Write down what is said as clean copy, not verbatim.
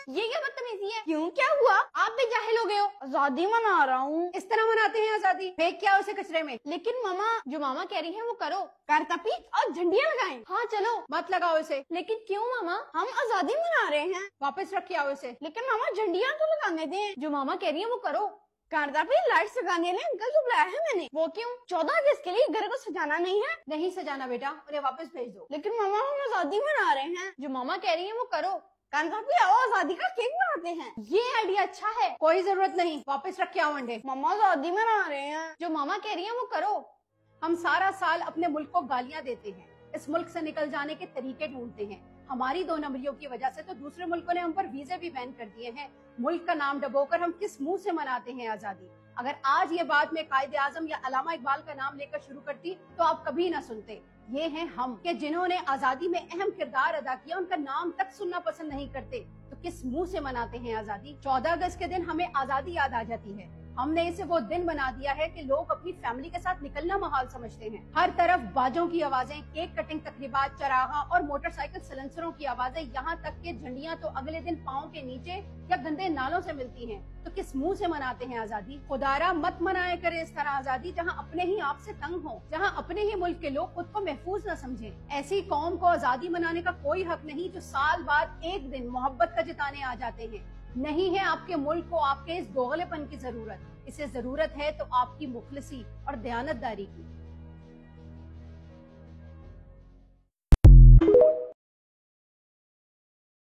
ये क्या बदतमीजी है? क्यों, क्या हुआ? आप भी जाहिल हो गए हो। आजादी मना रहा हूँ। इस तरह मनाते हैं आजादी? फेंक क्या उसे कचरे में। लेकिन मामा, जो मामा कह रही है वो करो। करतपी और झंडियाँ लगाएं। हाँ चलो। मत लगाओ इसे। लेकिन क्यों मामा? हम आजादी मना रहे हैं। वापस रख के आओ इसे। लेकिन मामा झंडियाँ तो लगाने दें। जो मामा कह रही है वो करो। करतपी लाइट लगाने लिए अंकल को बुलाया है मैंने। वो क्यों? 14 अगस्त के लिए घर को सजाना नहीं है? नहीं सजाना बेटा, उन्हें वापस भेज दो। लेकिन मामा हम आजादी मना रहे हैं। जो मामा कह रही है वो करो। करतपी आओ आजादी का केक बनाते हैं। ये आइडिया अच्छा है। कोई जरूरत नहीं, वापस रख के आओ अंडे। मामा आजादी मना रहे हैं। जो मामा कह रही है वो करो। हम सारा साल अपने मुल्क को गालियां देते हैं, इस मुल्क से निकल जाने के तरीके ढूंढते हैं। हमारी 2 नंबरियों की वजह से तो दूसरे मुल्कों ने हम पर वीजे भी बैन कर दिए हैं। मुल्क का नाम डबोकर हम किस मुंह से मनाते हैं आजादी? अगर आज ये बात मैं कायदे आजम या अलामा इकबाल का नाम लेकर शुरू करती तो आप कभी ना सुनते। ये हैं हम कि जिन्होंने आजादी में अहम किरदार अदा किया, उनका नाम तक सुनना पसंद नहीं करते। तो किस मुंह से मनाते हैं आजादी? 14 अगस्त के दिन हमें आजादी याद आ जाती है। हमने इसे वो दिन बना दिया है कि लोग अपनी फैमिली के साथ निकलना महाल समझते हैं। हर तरफ बाजों की आवाजें, केक कटिंग तकरीबात, चरागा और मोटरसाइकिल सलेंसरों की आवाजें, यहाँ तक कि झंडियाँ तो अगले दिन पाँव के नीचे या गंदे नालों से मिलती हैं। तो किस मुंह से मनाते हैं आजादी? खुदारा मत मनाए करे इस तरह आजादी जहाँ अपने ही आप से तंग हो, जहाँ अपने ही मुल्क के लोग खुद को महफूज न समझे। ऐसी कौम को आजादी मनाने का कोई हक नहीं जो साल बाद एक दिन मोहब्बत का जताने आ जाते हैं। नहीं है आपके मुल्क को आपके इस दोगलेपन की जरूरत, इसे जरूरत है तो आपकी मुखलिसी और दयानतदारी की।